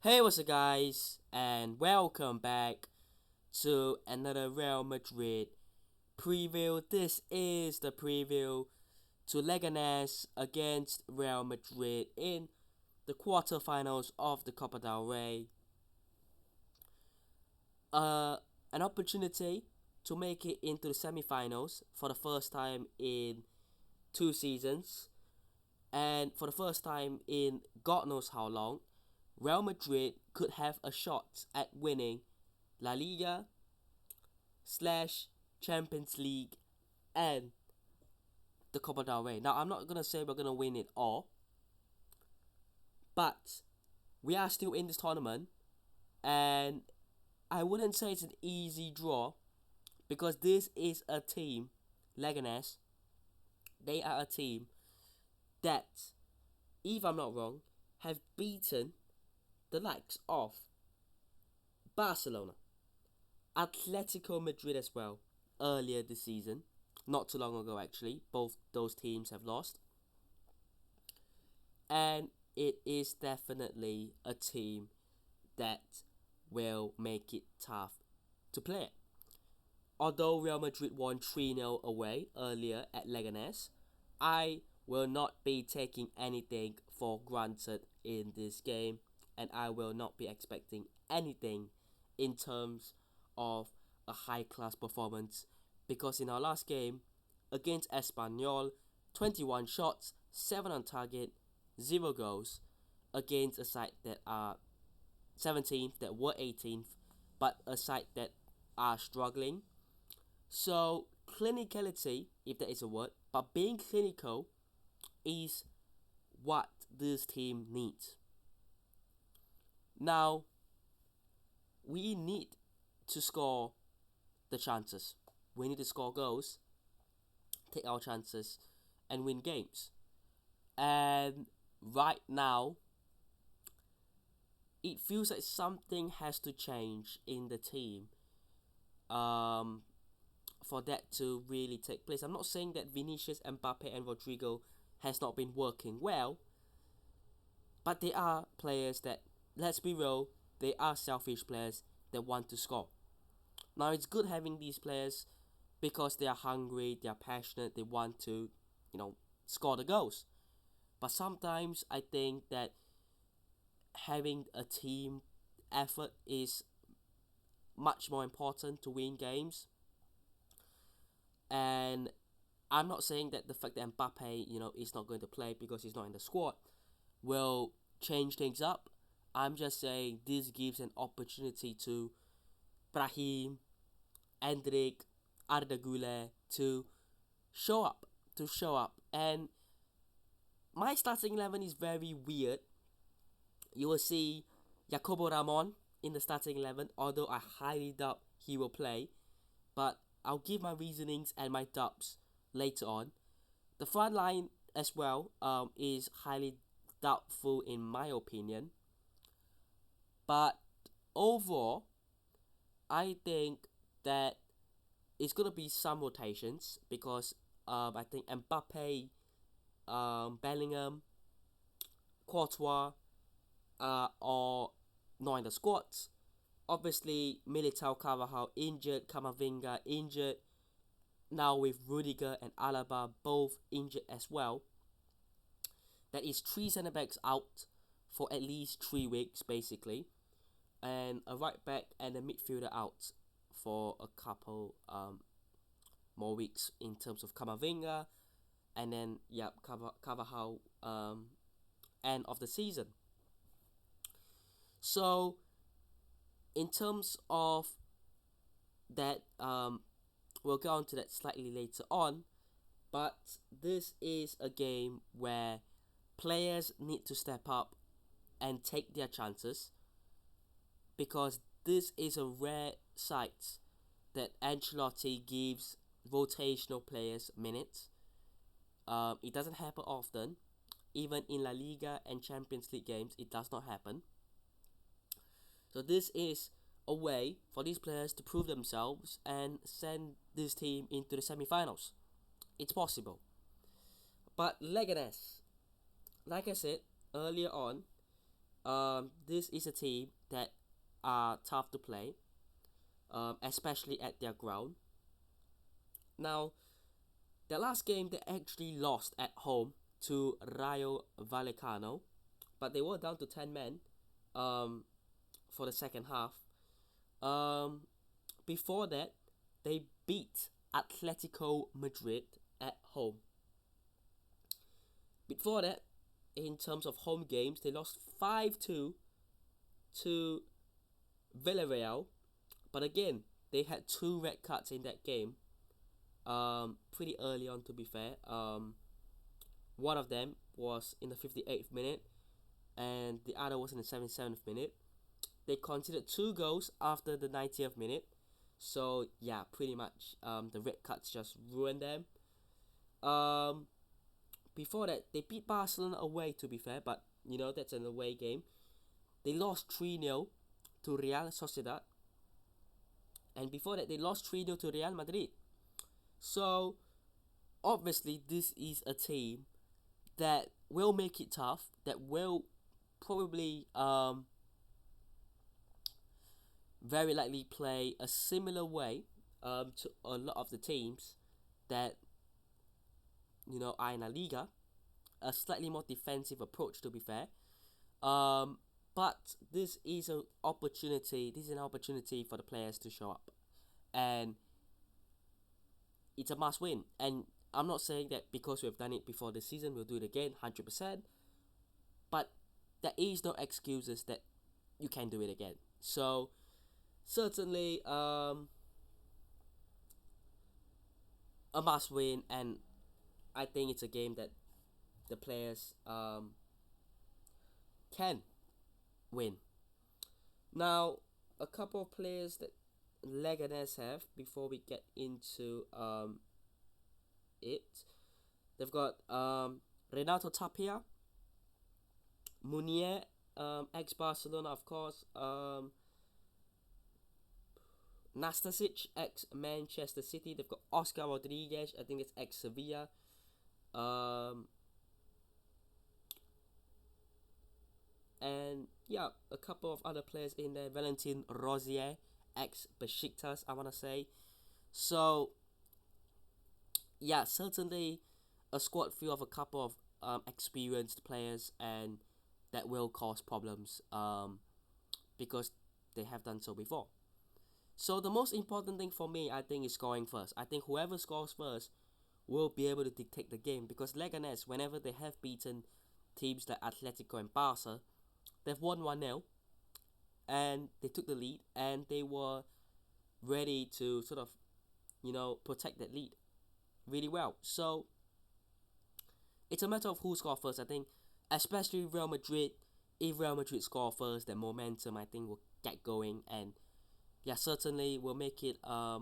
Hey, what's up, guys, and welcome back to another Real Madrid preview. This is the preview to Leganes against Real Madrid in the quarterfinals of the Copa del Rey. Uh, an opportunity to make it into the semi-finals for the first time in 2 seasons, and for the first time in God knows how long. Real Madrid could have a shot at winning La Liga slash Champions League and the Copa del Rey. Now, I'm not gonna say we're gonna win it all, but we are still in this tournament, and I wouldn't say it's an easy draw because this is a team, Leganes. They are a team that, if I'm not wrong, have beaten the likes of Barcelona, Atletico Madrid as well earlier this season. Not too long ago, actually. Both those teams have lost. And it is definitely a team that will make it tough to play. Although Real Madrid won 3-0 away earlier at Leganes, I will not be taking anything for granted in this game, and I will not be expecting anything in terms of a high class performance, because in our last game against Espanyol, 21 shots, 7 on target, 0 goals against a side that are 17th, that were 18th, but a side that are struggling. So, clinicality, if that is a word, but being clinical is what this team needs. Now, we need to score the chances. We need to score goals, take our chances, and win games. And right now, it feels like something has to change in the team for that to really take place. I'm not saying that Vinicius, Mbappe, and Rodrigo has not been working well, but they are players that, let's be real, they are selfish players that want to score. Now, it's good having these players because they are hungry, they are passionate, they want to, score the goals. But sometimes I think that having a team effort is much more important to win games. And I'm not saying that the fact that Mbappe, is not going to play because he's not in the squad will change things up. I'm just saying this gives an opportunity to Brahim, Endrick, Arda Güler to show up, And my starting 11 is very weird. You will see Jacobo Ramon in the starting 11, although I highly doubt he will play. But I'll give my reasonings and my doubts later on. The front line as well is highly doubtful in my opinion. But overall, I think that it's going to be some rotations because I think Mbappe, Bellingham, Courtois are not in the squads. Obviously, Militao, Carvajal injured, Camavinga injured. Now with Rudiger and Alaba both injured as well. That is 3 centre backs out for at least 3 weeks basically, and a right back and a midfielder out for a couple more weeks in terms of Camavinga, and then Carvajal end of the season. So in terms of that, we'll go on to that slightly later on, but this is a game where players need to step up and take their chances, because this is a rare sight that Ancelotti gives rotational players minutes. It doesn't happen often. Even in La Liga and Champions League games, it does not happen. So this is a way for these players to prove themselves and send this team into the semi-finals. It's possible. But Leganes, like I said earlier on, This is a team that are tough to play, especially at their ground. Now, the last game they actually lost at home to Rayo Vallecano, but they were down to 10 men um, for the second half. Um, Before that, they beat Atletico Madrid at home. Before that, in terms of home games, they lost 5-2 to Villarreal. But again, they had two red cards in that game. Pretty early on, to be fair. One of them was in the 58th minute, and the other was in the 77th minute. They conceded two goals after the 90th minute. So yeah, pretty much the red cards just ruined them. Um, Before that, they beat Barcelona away, to be fair, but that's an away game. They lost 3-0 to Real Sociedad, and before that, they lost 3-0 to Real Madrid. So obviously, this is a team that will make it tough, that will probably very likely play a similar way to a lot of the teams that are in La Liga, a slightly more defensive approach, to be fair. But this is an opportunity. This is an opportunity for the players to show up, and it's a must win. And I'm not saying that because we've done it before this season, we'll do it again, 100%. But there is no excuses that you can do it again. So certainly, a must win, and I think it's a game that the players can win. Now, a couple of players that Leganes have before we get into it. They've got Renato Tapia, Munier, ex-Barcelona, of course, Nastasic, ex-Manchester City. They've got Oscar Rodriguez, I think it's ex-Sevilla. And yeah, a couple of other players in there. Valentin Rosier, ex-Besiktas, I want to say. So yeah, certainly a squad full of a couple of experienced players, and that will cause problems because they have done so before. So the most important thing for me, I think, is scoring first. I think whoever scores first will be able to dictate the game, because Leganes, whenever they have beaten teams like Atletico and Barca, they've won 1-0 and they took the lead, and they were ready to sort of, protect that lead really well. So it's a matter of who scores first, I think, especially Real Madrid. If Real Madrid score first, the momentum, I think, will get going, and yeah, certainly will make it a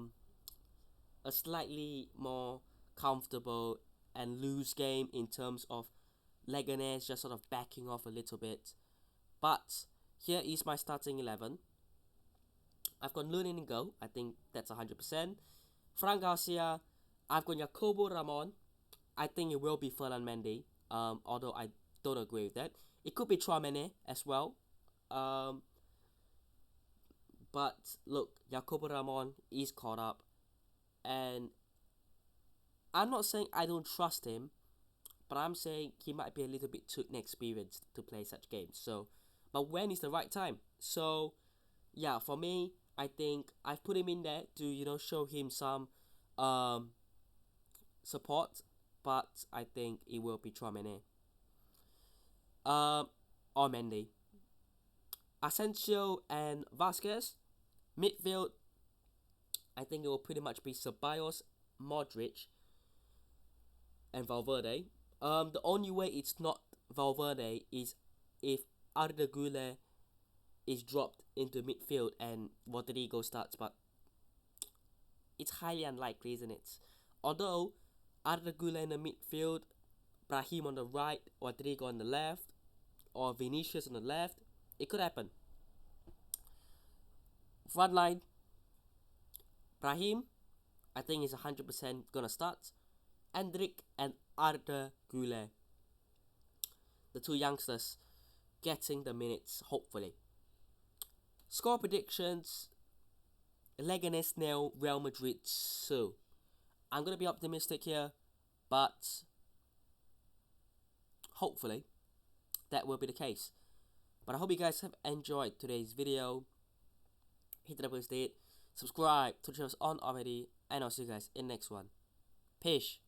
slightly more comfortable and loose game in terms of Leganes just sort of backing off a little bit. But here is my starting 11. I've got Lunin in goal. I think that's 100%. Fran Garcia. I've got Jacobo Ramon. I think it will be Ferland Mendy. Although I don't agree with that. It could be Tchouaméni as well. But look, Jacobo Ramon is caught up, and I'm not saying I don't trust him, but I'm saying he might be a little bit too inexperienced to play such games. So, but when is the right time? So, yeah, for me, I think I've put him in there to show him some support, but I think it will be Tchouaméni or Mendy. Asensio and Vasquez. Midfield, I think it will pretty much be Ceballos, Modric, and Valverde. The only way it's not Valverde is if Arda Güler is dropped into midfield and Rodrigo starts, but it's highly unlikely, isn't it? Although Arda Güler in the midfield, Brahim on the right, Rodrigo on the left, or Vinicius on the left, it could happen. Front line, Brahim, I think is 100% gonna start. Endrick and Arda Güler, the two youngsters. getting the minutes, hopefully. Score predictions: Leganes 0, Real Madrid 2. I'm going to be optimistic here, but hopefully that will be the case. But I hope you guys have enjoyed today's video. Hit the double state, subscribe to the channel on already, and I'll see you guys in the next one. Peace.